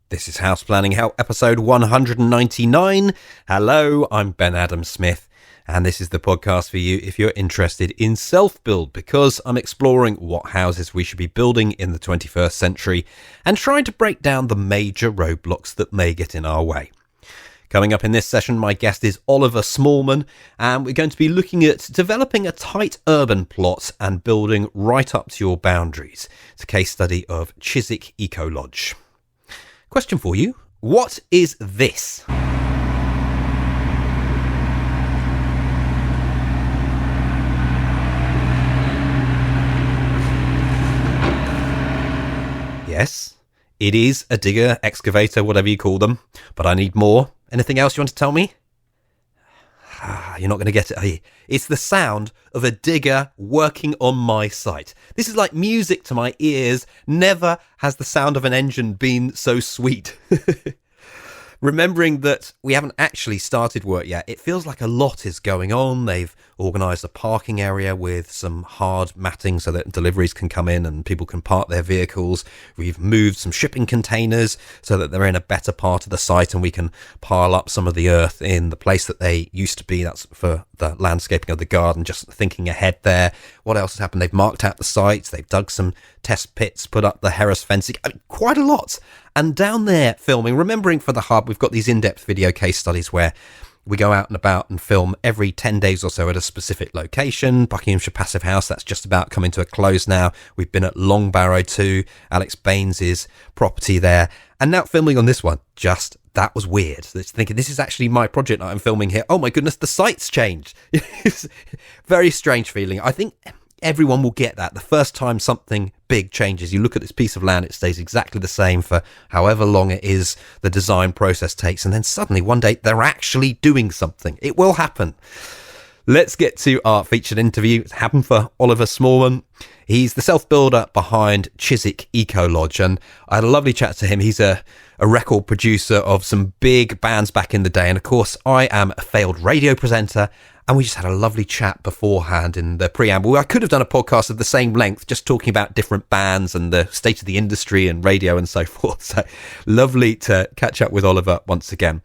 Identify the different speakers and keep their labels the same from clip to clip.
Speaker 1: This is House Planning How, episode 199. Hello, I'm Ben Adam Smith, and this is the podcast for you if you're interested in self-build, because I'm exploring what houses we should be building in the 21st century and trying to break down the major roadblocks that may get in our way. Coming up in this session, my guest is Oliver Smallman, and we're going to be looking at developing a tight urban plot and building right up to your boundaries. It's a case study of Chiswick Eco Lodge. Question for you, what is this? Yes, it is a digger, excavator, whatever you call them, but I need more. Anything else you want to tell me? You're not going to get it, are you? It's the sound of a digger working on my site. This is like music to my ears. Never has the sound of an engine been so sweet. Remembering that we haven't actually started work yet, it feels like a lot is going on. They've organised a parking area with some hard matting so that deliveries can come in and people can park their vehicles. We've moved some shipping containers so that they're in a better part of the site and we can pile up some of the earth in the place that they used to be. That's for the landscaping of the garden, just thinking ahead there. What else has happened? They've marked out the sites, they've dug some test pits, put up the Harris fencing, quite a lot. And down there filming, remembering for the hub, we've got these in-depth video case studies where we go out and about and film every 10 days or so at a specific location. Buckinghamshire Passivhaus, that's just about coming to a close now. We've been at Long Barrow too, Alex Baines's property there. And now filming on this one, that was weird. Thinking, this is actually my project that I'm filming here. Oh my goodness, the site's changed. It's very strange feeling. I think everyone will get that. The first time something big changes, you look at this piece of land, it stays exactly the same for however long it is the design process takes, and then suddenly one day they're actually doing something. It will happen. Let's get to our featured interview. It's happened for Oliver Smallman. He's the self-builder behind Chiswick Eco Lodge, and I had a lovely chat to him. He's a record producer of some big bands back in the day, and of course I am a failed radio presenter. And we just had a lovely chat beforehand in the preamble. I could have done a podcast of the same length, just talking about different bands and the state of the industry and radio and so forth. So lovely to catch up with Oliver once again.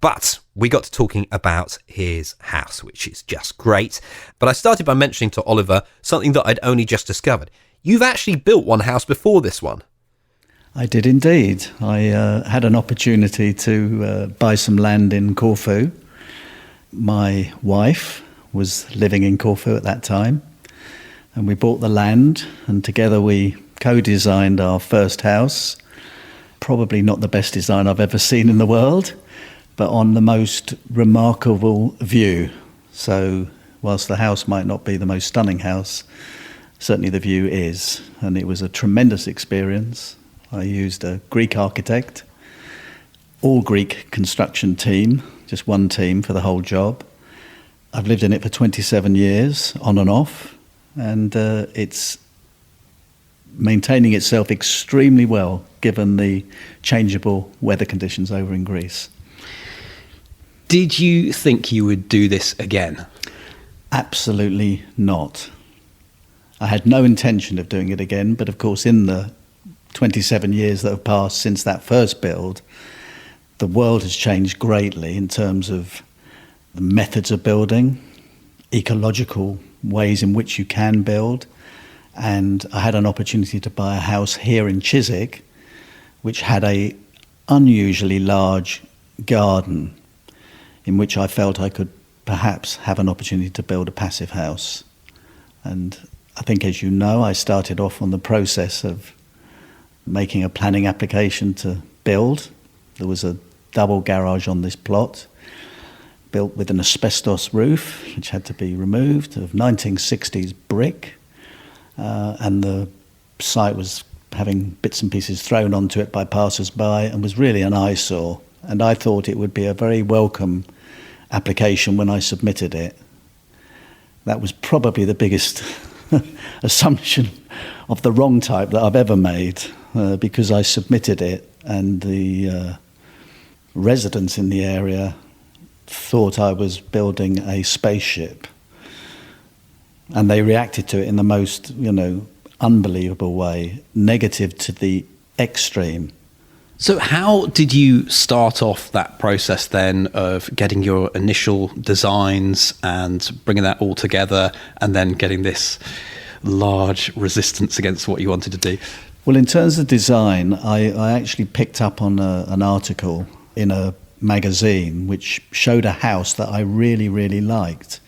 Speaker 1: But we got to talking about his house, which is just great. But I started by mentioning to Oliver something that I'd only just discovered. You've actually built one house before this one.
Speaker 2: I did indeed. I had an opportunity to buy some land in Corfu. My wife was living in Corfu at that time, and we bought the land, and together we co-designed our first house. Probably not the best design I've ever seen in the world, but on the most remarkable view. So whilst the house might not be the most stunning house, certainly the view is, and it was a tremendous experience. I used a Greek architect, all Greek construction team, just one team for the whole job. I've lived in it for 27 years, on and off, and it's maintaining itself extremely well, given the changeable weather conditions over in Greece.
Speaker 1: Did you think you would do this again?
Speaker 2: Absolutely not. I had no intention of doing it again, but of course in the 27 years that have passed since that first build, the world has changed greatly in terms of the methods of building, ecological ways in which you can build. And I had an opportunity to buy a house here in Chiswick, which had a unusually large garden in which I felt I could perhaps have an opportunity to build a passive house. And I think, as you know, I started off on the process of making a planning application to build. There was a double garage on this plot, built with an asbestos roof, which had to be removed, of 1960s brick, and the site was having bits and pieces thrown onto it by passers-by and was really an eyesore. And I thought it would be a very welcome application when I submitted it. That was probably the biggest assumption of the wrong type that I've ever made, because I submitted it and the residents in the area thought I was building a spaceship, and they reacted to it in the most, unbelievable way, negative to the extreme.
Speaker 3: So how did you start off that process then of getting your initial designs and bringing that all together and then getting this large resistance against what you wanted to do?
Speaker 2: Well, in terms of design, I actually picked up on an article in a magazine which showed a house that I really, really liked.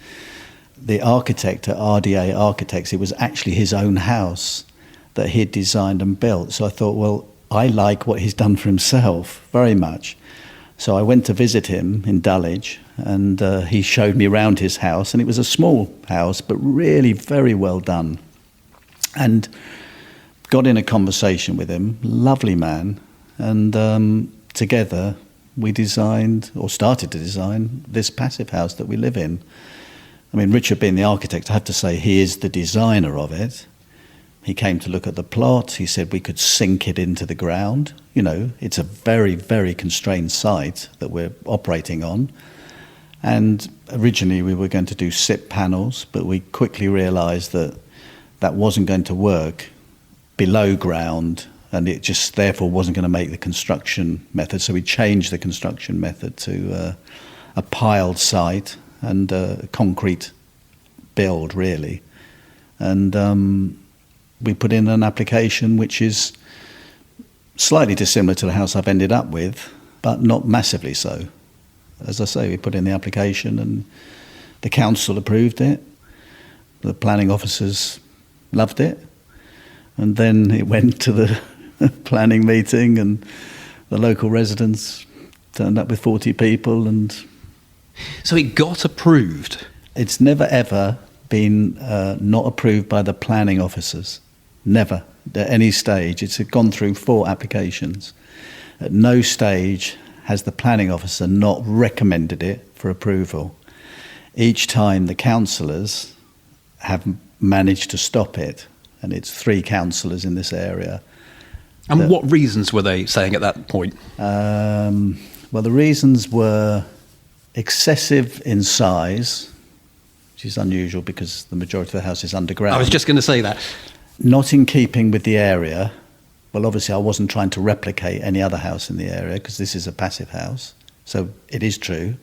Speaker 2: The architect at RDA Architects, it was actually his own house that he'd designed and built. So I thought, well, I like what he's done for himself very much. So I went to visit him in Dulwich, and he showed me around his house, and it was a small house, but really very well done. And got in a conversation with him, lovely man, and together we designed, or started to design, this passive house that we live in. I mean, Richard being the architect, I have to say he is the designer of it. He came to look at the plot. He said we could sink it into the ground. You know, it's a very, very constrained site that we're operating on. And originally we were going to do SIP panels, but we quickly realised that that wasn't going to work below ground, and it just therefore wasn't going to make the construction method. So we changed the construction method to a piled site and a concrete build, really. And we put in an application which is slightly dissimilar to the house I've ended up with, but not massively so. As I say, we put in the application and the council approved it. The planning officers loved it. And then it went to the planning meeting, and the local residents turned up with 40 people. And
Speaker 3: So it got approved?
Speaker 2: It's never ever been not approved by the planning officers. Never, at any stage. It's gone through 4 applications. At no stage has the planning officer not recommended it for approval. Each time the councillors have managed to stop it, and it's 3 councillors in this area.
Speaker 3: And what reasons were they saying at that point?
Speaker 2: Well, the reasons were excessive in size, which is unusual because the majority of the house is underground.
Speaker 3: I was just going to say that.
Speaker 2: Not in keeping with the area. Well, obviously I wasn't trying to replicate any other house in the area because this is a passive house. So it is true.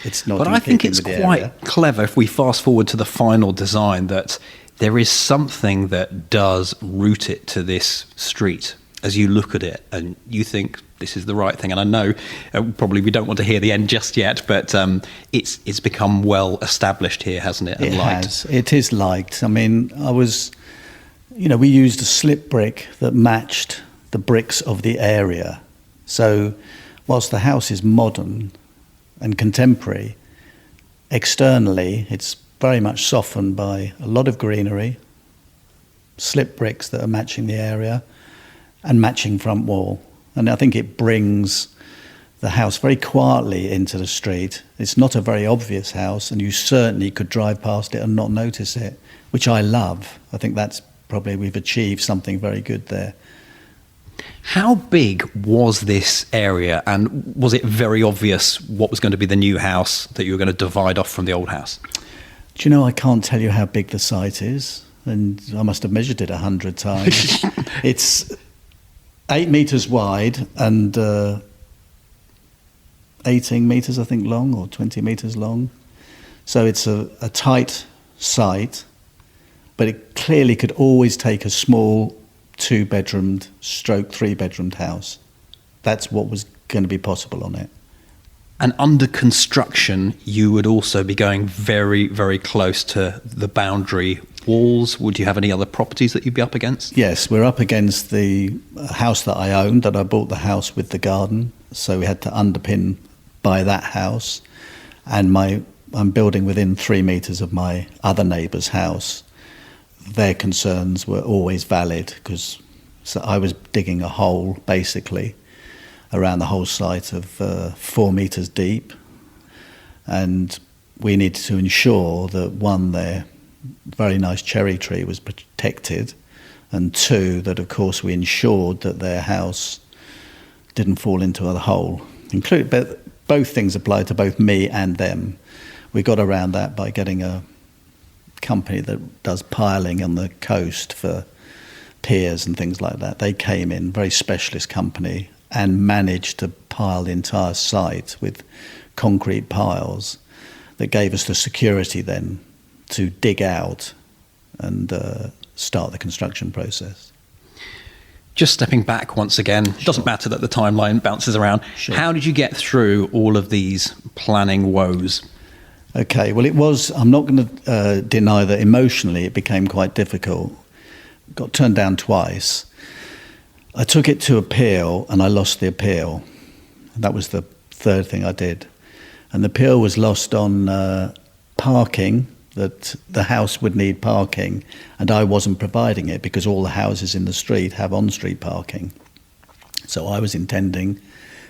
Speaker 2: It's not.
Speaker 3: But I think it's quite clever if we fast forward to the final design that there is something that does root it to this street as you look at it and you think this is the right thing. And I know probably we don't want to hear the end just yet, but it's become well established here, hasn't it? And
Speaker 2: it
Speaker 3: liked.
Speaker 2: has. It is liked. I mean, we used a slip brick that matched the bricks of the area. So whilst the house is modern and contemporary, externally it's very much softened by a lot of greenery, slip bricks that are matching the area, and matching front wall. And I think it brings the house very quietly into the street. It's not a very obvious house, and you certainly could drive past it and not notice it, which I love. I think that's probably we've achieved something very good there.
Speaker 3: How big was this area, and was it very obvious what was going to be the new house that you were going to divide off from the old house?
Speaker 2: Do you know, I can't tell you how big the site is, and I must have measured it 100 times. It's 8 metres wide and 18 metres, I think, long, or 20 metres long. So it's a tight site, but it clearly could always take a small 2-bedroomed stroke 3-bedroomed house. That's what was going to be possible on it.
Speaker 3: And under construction, you would also be going very, very close to the boundary walls. Would you have any other properties that you'd be up against?
Speaker 2: Yes, we're up against the house that I owned, that I bought the house with the garden. So we had to underpin by that house. And I'm building within 3 metres of my other neighbour's house. Their concerns were always valid because I was digging a hole, basically, around the whole site of 4 metres deep, and we needed to ensure that, one, their very nice cherry tree was protected, and 2, that of course we ensured that their house didn't fall into a hole. But both things applied to both me and them. We got around that by getting a company that does piling on the coast for piers and things like that. They came in, very specialist company, and managed to pile the entire site with concrete piles that gave us the security then to dig out and start the construction process.
Speaker 3: Just stepping back once again, it doesn't matter that the timeline bounces around.
Speaker 2: Sure.
Speaker 3: How did you get through all of these planning woes?
Speaker 2: Okay, well, I'm not going to deny that emotionally it became quite difficult. Got turned down twice. I took it to appeal and I lost the appeal. That was the third thing I did. And the appeal was lost on parking, that the house would need parking, and I wasn't providing it because all the houses in the street have on-street parking. So I was intending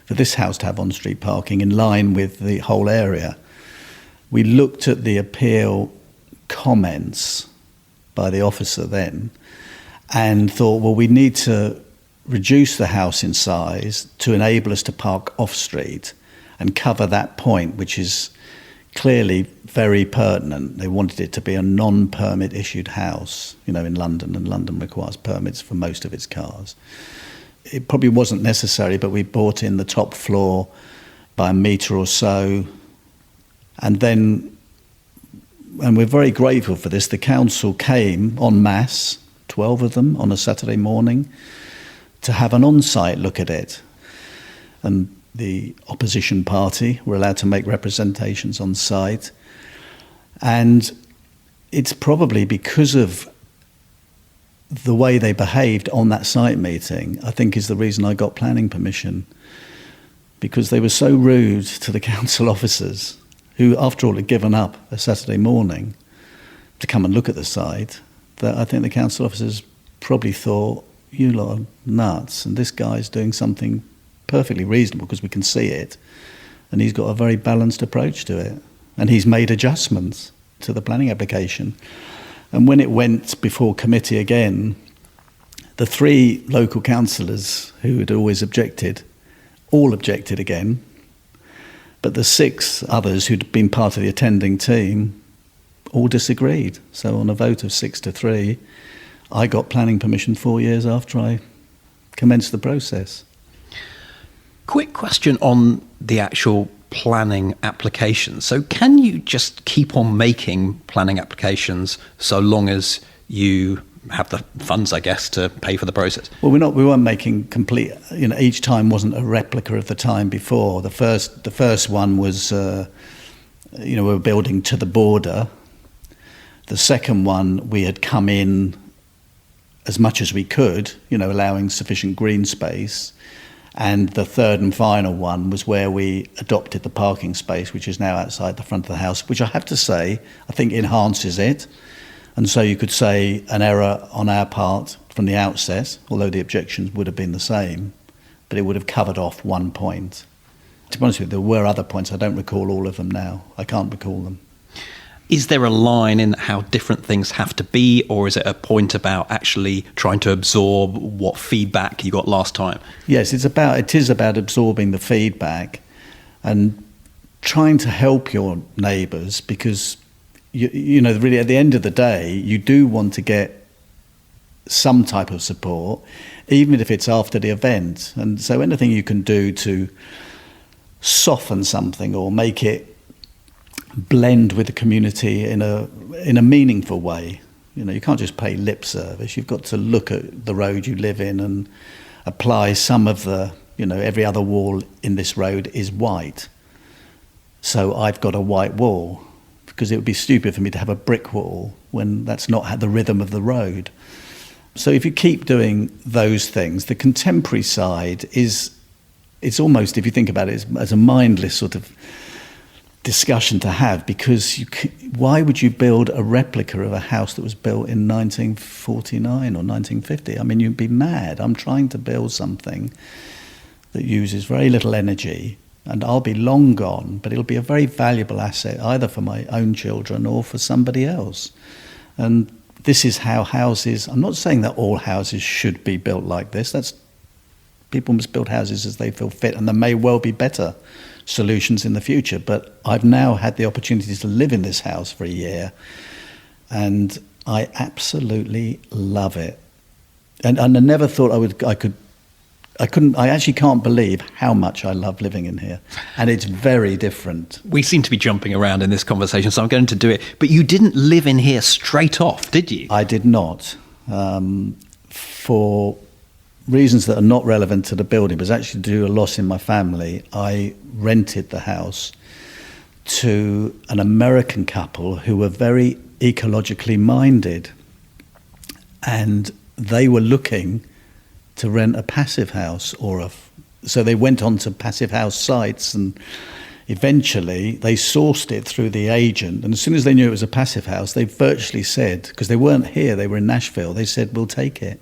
Speaker 2: for this house to have on-street parking in line with the whole area. We looked at the appeal comments by the officer then and thought, well, we need to reduce the house in size to enable us to park off-street and cover that point, which is clearly very pertinent. They wanted it to be a non-permit issued house, in London, and London requires permits for most of its cars. It probably wasn't necessary, but we brought in the top floor by a metre or so. And we're very grateful for this, the council came en masse, 12 of them on a Saturday morning, to have an on-site look at it. And the opposition party were allowed to make representations on site. And it's probably because of the way they behaved on that site meeting, I think, is the reason I got planning permission. Because they were so rude to the council officers, who, after all, had given up a Saturday morning to come and look at the site, that I think the council officers probably thought, you lot are nuts, and this guy's doing something perfectly reasonable because we can see it, and he's got a very balanced approach to it, and he's made adjustments to the planning application. And when it went before committee again, the 3 local councillors who had always objected all objected again, but the 6 others who'd been part of the attending team all disagreed. So on a vote of 6-3, I got planning permission 4 years after I commenced the process.
Speaker 3: Quick question on the actual planning application. So can you just keep on making planning applications so long as you have the funds, I guess, to pay for the process?
Speaker 2: Well, we weren't making complete, each time wasn't a replica of the time before. The first one was, we were building to the border. The second one, we had come in as much as we could, allowing sufficient green space. And the third and final one was where we adopted the parking space, which is now outside the front of the house, which I have to say, I think enhances it. And so you could say an error on our part from the outset, although the objections would have been the same, but it would have covered off one point. To be honest with you, there were other points. I don't recall all of them now. I can't recall them.
Speaker 3: Is there a line in how different things have to be, or is it a point about actually trying to absorb what feedback you got last time? Yes,
Speaker 2: it is about absorbing the feedback and trying to help your neighbours, because really at the end of the day, you do want to get some type of support, even if it's after the event. And so anything you can do to soften something or make it blend with the community in a meaningful way. You can't just pay lip service. You've got to look at the road you live in and apply some of the, every other wall in this road is white. So I've got a white wall, because it would be stupid for me to have a brick wall when that's not the rhythm of the road. So if you keep doing those things, the contemporary side it's almost, if you think about it, as a mindless sort of discussion to have, because why would you build a replica of a house that was built in 1949 or 1950? I mean, you'd be mad. I'm trying to build something that uses very little energy, and I'll be long gone, but it'll be a very valuable asset either for my own children or for somebody else. And this is how houses, I'm not saying that all houses should be built like this. People must build houses as they feel fit, and there may well be better solutions in the future, but I've now had the opportunity to live in this house for a year, and I absolutely love it. And I never thought I could I actually can't believe how much I love living in here. And it's very different.
Speaker 3: We seem to be jumping around in this conversation, so I'm going to do it. But you didn't live in here straight off, did you?
Speaker 2: I did not. For reasons that are not relevant to the building, but it's actually to do a loss in my family, I rented the house to an American couple who were very ecologically minded. And they were looking to rent a passive house so they went on to passive house sites, and eventually they sourced it through the agent. And as soon as they knew it was a passive house, they virtually said, because they weren't here, they were in Nashville, they said, we'll take it.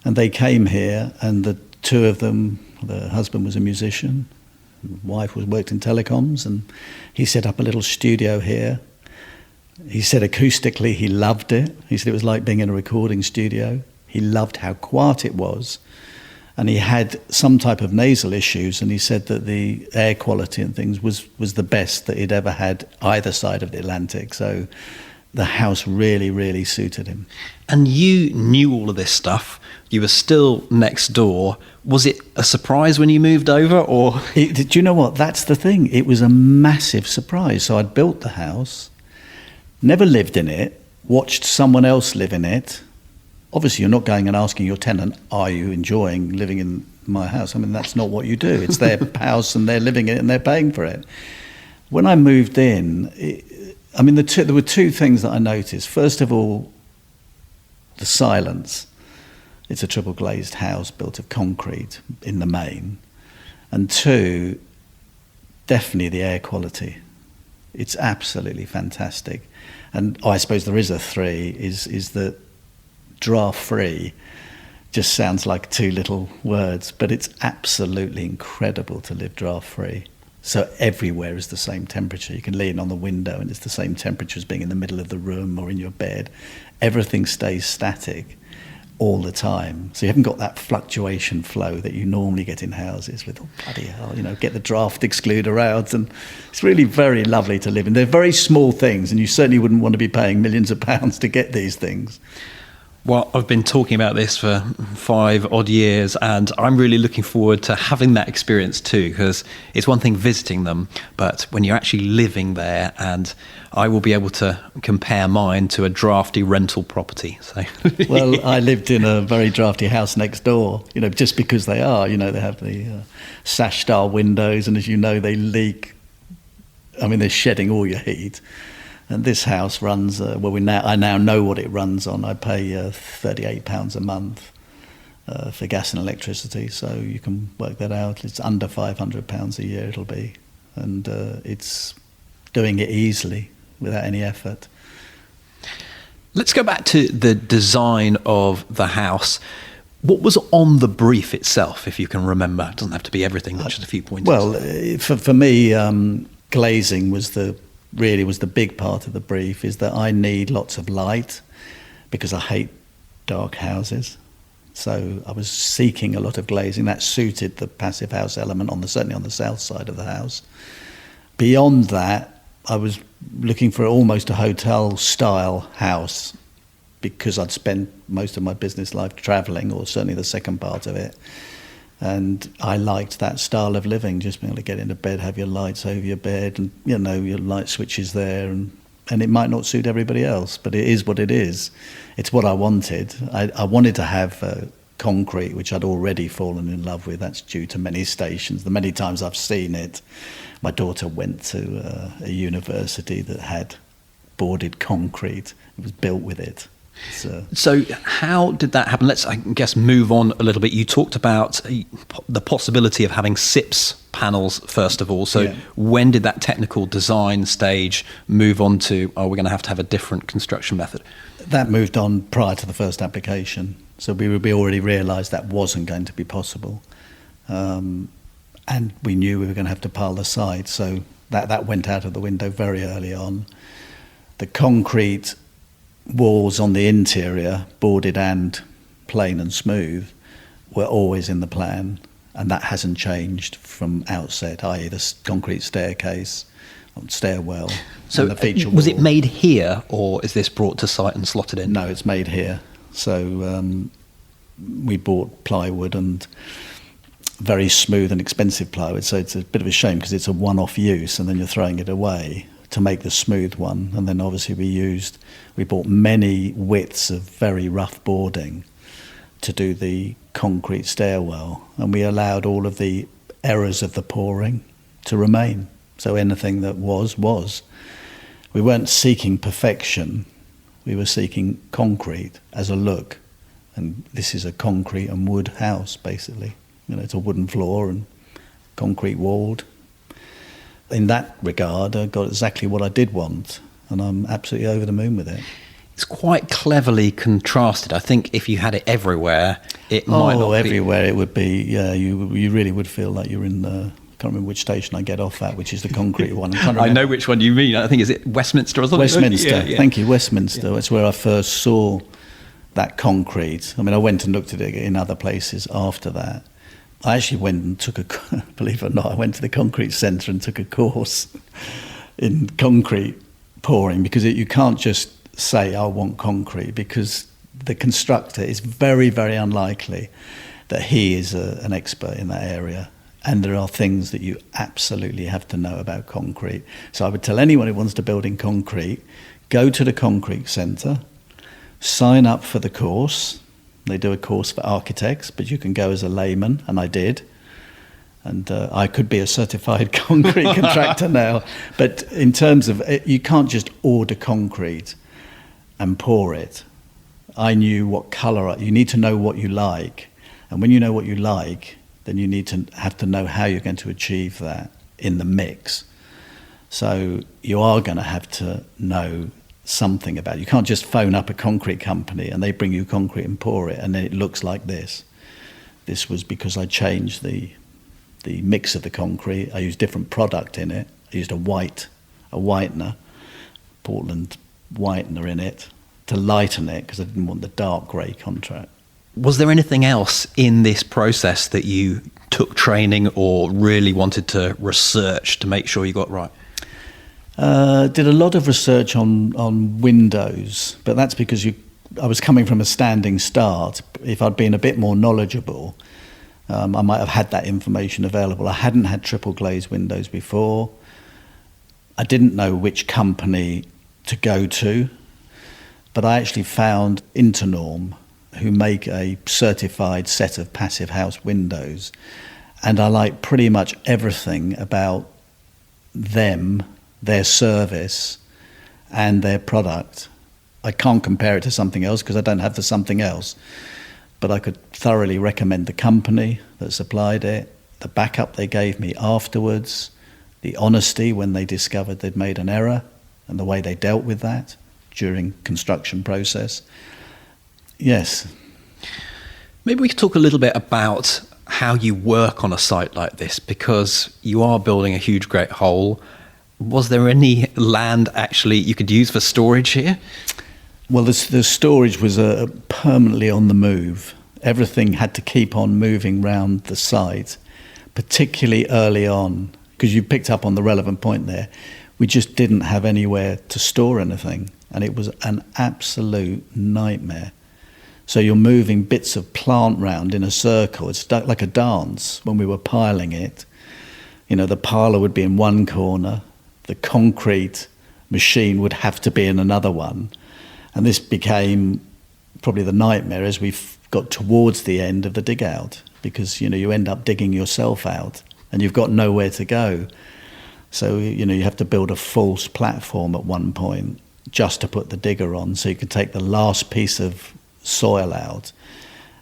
Speaker 2: And they came here, and the two of them, the husband was a musician, the wife worked in telecoms, and he set up a little studio here. He said acoustically he loved it. He said it was like being in a recording studio. He loved how quiet it was. And he had some type of nasal issues, and he said that the air quality and things was the best that he'd ever had either side of the Atlantic. So the house really, really suited him.
Speaker 3: And you knew all of this stuff. You were still next door. Was it a surprise when you moved over, or?
Speaker 2: Do you know what? That's the thing. It was a massive surprise. So I'd built the house, never lived in it, watched someone else live in it. Obviously, you're not going and asking your tenant, are you enjoying living in my house? I mean, that's not what you do. It's their house and they're living in it and they're paying for it. When I moved in, there were two things that I noticed. First of all, the silence. It's a triple glazed house built of concrete in the main. And two, definitely the air quality. It's absolutely fantastic. And I suppose there is a three, is that draft-free just sounds like two little words, but it's absolutely incredible to live draft-free. So everywhere is the same temperature. You can lean on the window and it's the same temperature as being in the middle of the room or in your bed. Everything stays static all the time. So you haven't got that fluctuation flow that you normally get in houses with, oh, bloody hell, get the draft excluder out. And it's really very lovely to live in. They're very small things, and you certainly wouldn't want to be paying millions of pounds to get these things.
Speaker 3: Well, I've been talking about this for 5 odd years, and I'm really looking forward to having that experience too, because it's one thing visiting them, but when you're actually living there, and I will be able to compare mine to a drafty rental property. So,
Speaker 2: well, I lived in a very drafty house next door, just because they are, they have the sash-style windows, and as you know, they leak. I mean, they're shedding all your heat. And this house runs, I now know what it runs on. I pay £38 a month for gas and electricity, so you can work that out. It's under £500 a year it'll be. And it's doing it easily without any effort.
Speaker 3: Let's go back to the design of the house. What was on the brief itself, if you can remember? It doesn't have to be everything, just a few pointers.
Speaker 2: Well, for me, glazing was the big part of the brief, is that I need lots of light because I hate dark houses. So I was seeking a lot of glazing. That suited the passive house element, certainly on the south side of the house. Beyond that, I was looking for almost a hotel-style house because I'd spent most of my business life travelling, or certainly the second part of it. And I liked that style of living, just being able to get into bed, have your lights over your bed, and your light switches there, and it might not suit everybody else, but it is what it is. It's what I wanted. I wanted to have concrete, which I'd already fallen in love with. That's due to many stations. The many times I've seen it. My daughter went to a university that had boarded concrete. It was built with it.
Speaker 3: So how did that happen? Let's, I guess, move on a little bit. You talked about the possibility of having SIPS panels, first of all. So when did that technical design stage move on to, we're going to have a different construction method?
Speaker 2: That moved on prior to the first application. So we already realised that wasn't going to be possible. And we knew we were going to have to pile the site. So that went out of the window very early on. The concrete walls on the interior, boarded and plain and smooth, were always in the plan, and that hasn't changed from outset, i.e. the concrete staircase, stairwell,
Speaker 3: so
Speaker 2: and the feature
Speaker 3: was
Speaker 2: wall.
Speaker 3: it made here, or is this brought to site and slotted in?
Speaker 2: No, it's made here. So we bought plywood and very smooth and expensive plywood, so it's a bit of a shame because it's a one-off use and then you're throwing it away to make the smooth one. And then obviously we bought many widths of very rough boarding to do the concrete stairwell, and we allowed all of the errors of the pouring to remain. So anything that was. We weren't seeking perfection, we were seeking concrete as a look. And this is a concrete and wood house, basically. It's a wooden floor and concrete walled. In that regard, I got exactly what I did want, and I'm absolutely over the moon with it.
Speaker 3: It's quite cleverly contrasted. I think if you had it everywhere, it might not be.
Speaker 2: Everywhere it would be, yeah, you really would feel like you're in the... I can't remember which station I get off at, which is the concrete one.
Speaker 3: I know which one you mean. I think, is it Westminster or something?
Speaker 2: Westminster, yeah. Thank you, Westminster. Yeah. That's where I first saw that concrete. I mean, I went and looked at it in other places after that. I actually went and believe it or not, I went to the concrete centre and took a course in concrete pouring, because you can't just say, I want concrete, because the constructor is very, very unlikely that he is an expert in that area. And there are things that you absolutely have to know about concrete. So I would tell anyone who wants to build in concrete, go to the concrete centre, sign up for the course. They do a course for architects, but you can go as a layman, and I did. And I could be a certified concrete contractor now. But in terms of, you can't just order concrete and pour it. I knew what colour, you need to know what you like. And when you know what you like, then you have to know how you're going to achieve that in the mix. So you are going to have to know something about it. You can't just phone up a concrete company and they bring you concrete and pour it and then it looks like this. This was because I changed the mix of the concrete. I used different product in it. I used a whitener, Portland whitener in it to lighten it because I didn't want the dark grey contract.
Speaker 3: Was there anything else in this process that you took training or really wanted to research to make sure you got right?
Speaker 2: Did a lot of research on windows, but that's because I was coming from a standing start. If I'd been a bit more knowledgeable, I might have had that information available. I hadn't had triple glazed windows before. I didn't know which company to go to, but I actually found Internorm, who make a certified set of passive house windows, and I like pretty much everything about them, their service and their product. I can't compare it to something else because I don't have the something else, but I could thoroughly recommend the company that supplied it, the backup they gave me afterwards, the honesty when they discovered they'd made an error and the way they dealt with that during construction process. Yes.
Speaker 3: Maybe we could talk a little bit about how you work on a site like this, because you are building a huge, great whole. Was there any land actually you could use for storage here?
Speaker 2: Well, the storage was permanently on the move. Everything had to keep on moving round the site, particularly early on, because you picked up on the relevant point there. We just didn't have anywhere to store anything, and it was an absolute nightmare. So you're moving bits of plant round in a circle. It's like a dance when we were piling it. The piler would be in one corner, the concrete machine would have to be in another one. And this became probably the nightmare as we got towards the end of the dig out, because, you end up digging yourself out and you've got nowhere to go. So, you have to build a false platform at one point just to put the digger on so you could take the last piece of soil out.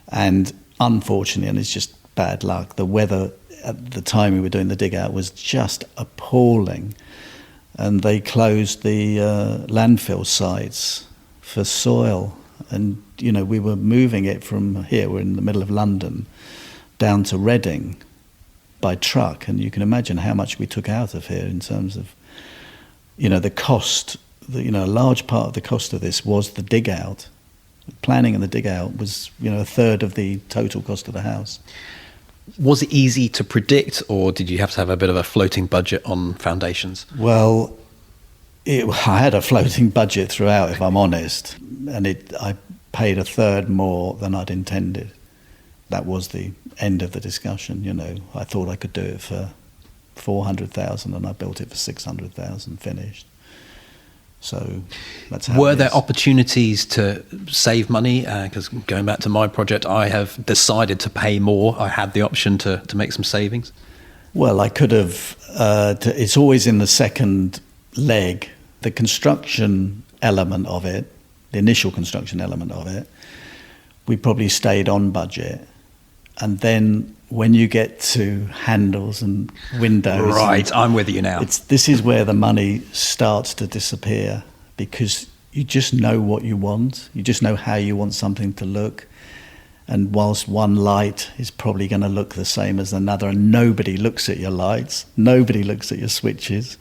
Speaker 2: And unfortunately, and it's just bad luck, the weather at the time we were doing the dig out was just appalling, and they closed the landfill sites for soil. And we were moving it from here, we're in the middle of London, down to Reading by truck, and you can imagine how much we took out of here in terms of the cost. A large part of the cost of this was the dig out. Planning and the dig out was, a third of the total cost of the house.
Speaker 3: Was it easy to predict, or did you have to have a bit of a floating budget on foundations?
Speaker 2: Well, I had a floating budget throughout, if I'm honest, and I paid a third more than I'd intended. that was the end of the discussion. You know, I thought I could do it for 400,000, and I built it for 600,000 finished. So that's how.
Speaker 3: Were
Speaker 2: it
Speaker 3: there
Speaker 2: is.
Speaker 3: opportunities to save money? Because going back to my project, I have decided to pay more. I had the option to make some savings.
Speaker 2: Well, I could have. It's always in the second leg, the construction element of it, the initial construction element of it. We probably stayed on budget, and then when you get to handles and windows,
Speaker 3: Right, I'm with you now.
Speaker 2: this is where the money starts to disappear, because you just know what you want. You just know how you want something to look. And whilst one light is probably going to look the same as another, and nobody looks at your lights, nobody looks at your switches,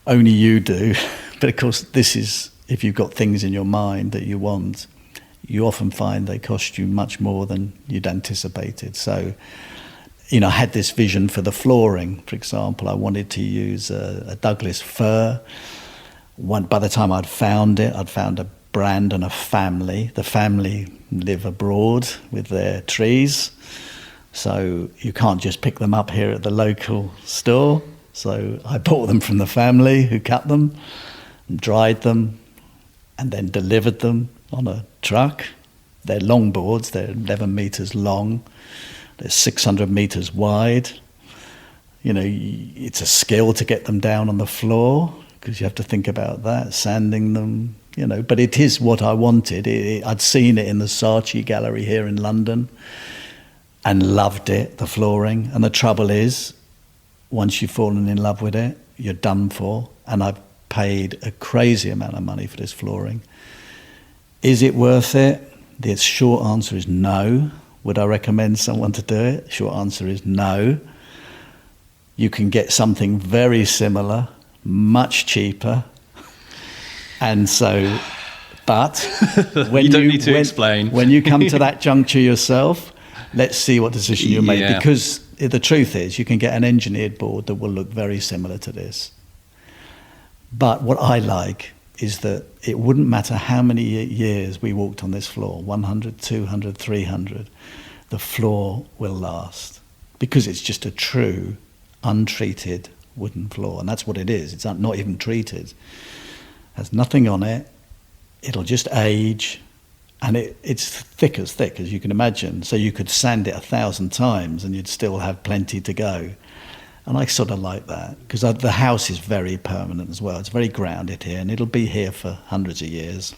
Speaker 2: only you do. But of course, this is, if you've got things in your mind that you want, you often find they cost you much more than you'd anticipated. So, you know, I had this vision for the flooring, for example. I wanted to use a Douglas fir. By the time I'd found it, I'd found a brand and a family. The family live abroad with their trees, so you can't just pick them up here at the local store. So I bought them from the family, who cut them and dried them and then delivered them on a truck. They're long boards, they're 11 metres long, they're 600 metres wide. You know, it's a skill to get them down on the floor, because you have to think about that, sanding them, you know. But it is what I wanted. I'd seen it in the Saatchi Gallery here in London and loved it, the flooring. And the trouble is, once you've fallen in love with it, you're done for. And I've paid a crazy amount of money for this flooring. Is it worth it? The short answer is no. Would I recommend someone to do it? Short answer is no. You can get something very similar, much cheaper. And so, but when
Speaker 3: You don't need to explain.
Speaker 2: When you come to that juncture yourself, let's see what decision you make.
Speaker 3: Yeah.
Speaker 2: Because the truth is, you can get an engineered board that will look very similar to this. But what I like is that it wouldn't matter how many years we walked on this floor, 100, 200, 300, the floor will last, because it's just a true, untreated wooden floor. And that's what it is. It's not even treated. Has nothing on it. It'll just age, and it's thick as you can imagine. So you could sand it 1,000 times and you'd still have plenty to go. And I sort of like that, because the house is very permanent as well. It's very grounded here, and it'll be here for hundreds of years.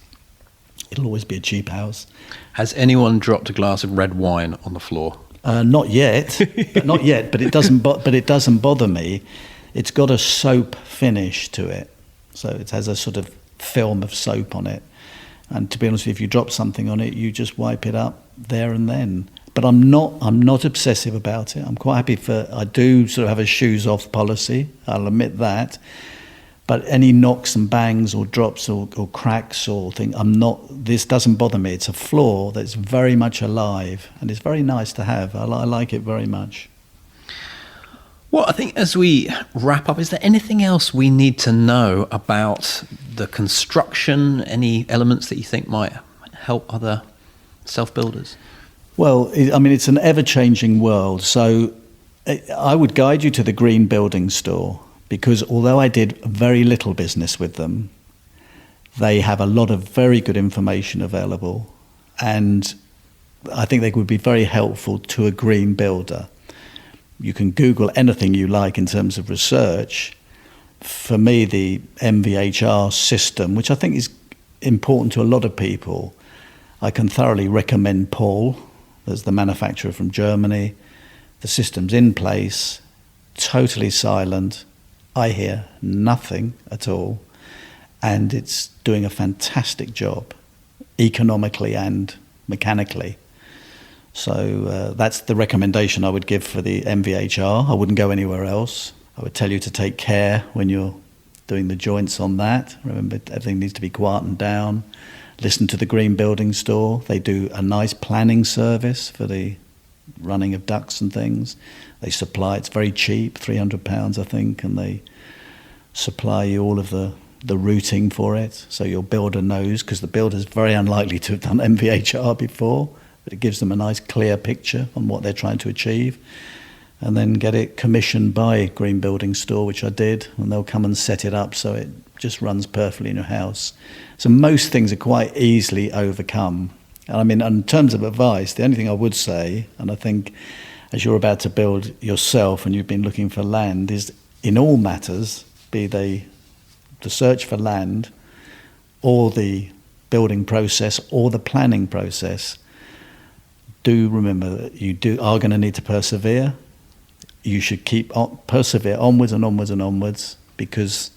Speaker 2: It'll always be a cheap house.
Speaker 3: Has anyone dropped a glass of red wine on the floor?
Speaker 2: Not yet, not yet. But it doesn't bother me. It's got a soap finish to it, so it has a sort of film of soap on it. And to be honest with you, if you drop something on it, you just wipe it up there and then. But I'm not obsessive about it. I'm quite happy I do sort of have a shoes off policy, I'll admit that. But any knocks and bangs or drops or cracks or thing, this doesn't bother me. It's a floor that's very much alive, and it's very nice to have. I like it very much.
Speaker 3: Well, I think as we wrap up, is there anything else we need to know about the construction, any elements that you think might help other self-builders?
Speaker 2: Well, I mean, it's an ever-changing world. So I would guide you to the Green Building Store, because although I did very little business with them, they have a lot of very good information available. And I think they would be very helpful to a green builder. You can Google anything you like in terms of research. For me, the MVHR system, which I think is important to a lot of people, I can thoroughly recommend Paul. There's the manufacturer from Germany. The system's in place, totally silent. I hear nothing at all. And it's doing a fantastic job, economically and mechanically. So that's the recommendation I would give for the MVHR. I wouldn't go anywhere else. I would tell you to take care when you're doing the joints on that. Remember, everything needs to be quietened down. Listen to the Green Building Store. They do a nice planning service for the running of ducts and things. They supply, it's very cheap, £300 I think, and they supply you all of the routing for it. So your builder knows, because the builder's very unlikely to have done MVHR before. but it gives them a nice clear picture on what they're trying to achieve, and then get it commissioned by Green Building Store, which I did, and they'll come and set it up so it just runs perfectly in your house. So most things are quite easily overcome. And I mean, in terms of advice, the only thing I would say, and I think as you're about to build yourself and you've been looking for land, is in all matters, be they the search for land or the building process or the planning process, do remember that you are going to need to persevere. You should persevere onwards and onwards and onwards, because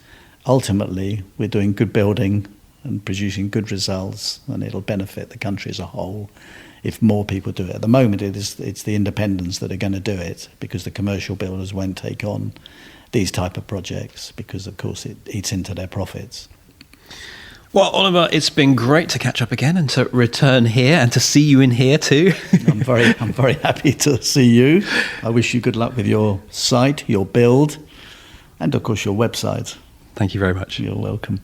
Speaker 2: ultimately we're doing good building and producing good results, and it'll benefit the country as a whole if more people do it. At the moment, it's the independents that are going to do it, because the commercial builders won't take on these type of projects because, of course, it eats into their profits.
Speaker 3: Well, Oliver, it's been great to catch up again and to return here and to see you in here too.
Speaker 2: I'm very happy to see you. I wish you good luck with your site, your build, and of course your website.
Speaker 3: Thank you very much.
Speaker 2: You're welcome.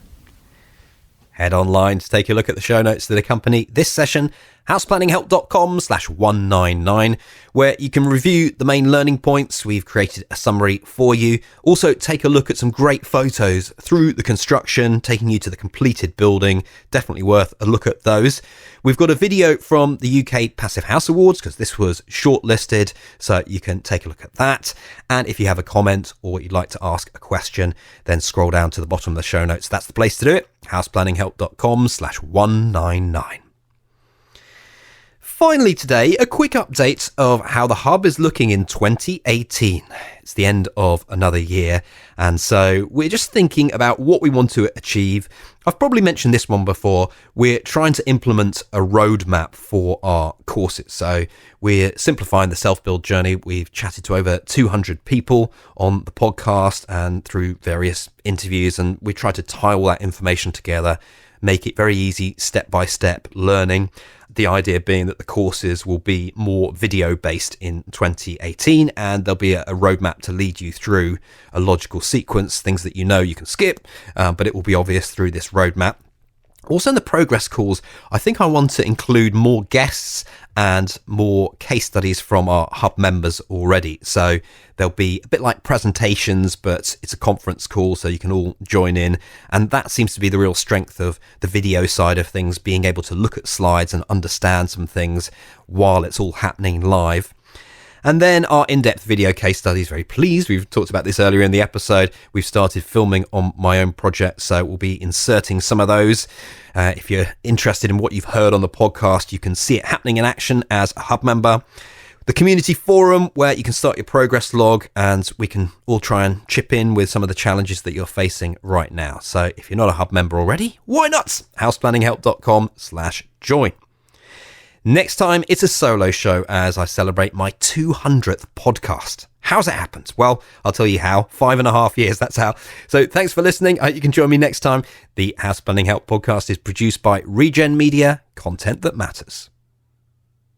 Speaker 1: Head online to take a look at the show notes that accompany this session, houseplanninghelp.com/199, where you can review the main learning points. We've created a summary for you. Also, take a look at some great photos through the construction, taking you to the completed building. Definitely worth a look at those. We've got a video from the UK Passive House Awards, because this was shortlisted, so you can take a look at that. And if you have a comment or you'd like to ask a question, then scroll down to the bottom of the show notes. That's the place to do it, houseplanninghelp.com/199. Finally today, a quick update of how the Hub is looking in 2018. It's the end of another year, and so we're just thinking about what we want to achieve. I've probably mentioned this one before. We're trying to implement a roadmap for our courses. So we're simplifying the self-build journey. We've chatted to over 200 people on the podcast and through various interviews, and we try to tie all that information together, make it very easy, step-by-step learning. The idea being that the courses will be more video based in 2018, and there'll be a roadmap to lead you through a logical sequence, things that you know you can skip, but it will be obvious through this roadmap. Also in the progress calls, I think I want to include more guests and more case studies from our Hub members already. So there'll be a bit like presentations, but it's a conference call, so you can all join in. And that seems to be the real strength of the video side of things, being able to look at slides and understand some things while it's all happening live. And then our in-depth video case studies, very pleased. We've talked about this earlier in the episode. We've started filming on my own project, so we'll be inserting some of those. If you're interested in what you've heard on the podcast, you can see it happening in action as a Hub member. The community forum, where you can start your progress log, and we can all try and chip in with some of the challenges that you're facing right now. So if you're not a Hub member already, why not? houseplanninghelp.com/join. Next time, it's a solo show as I celebrate my 200th podcast. How's it happened? Well, I'll tell you how. 5.5 years, that's how. So thanks for listening. I hope you can join me next time. The House Planning Help podcast is produced by Regen Media, content that matters.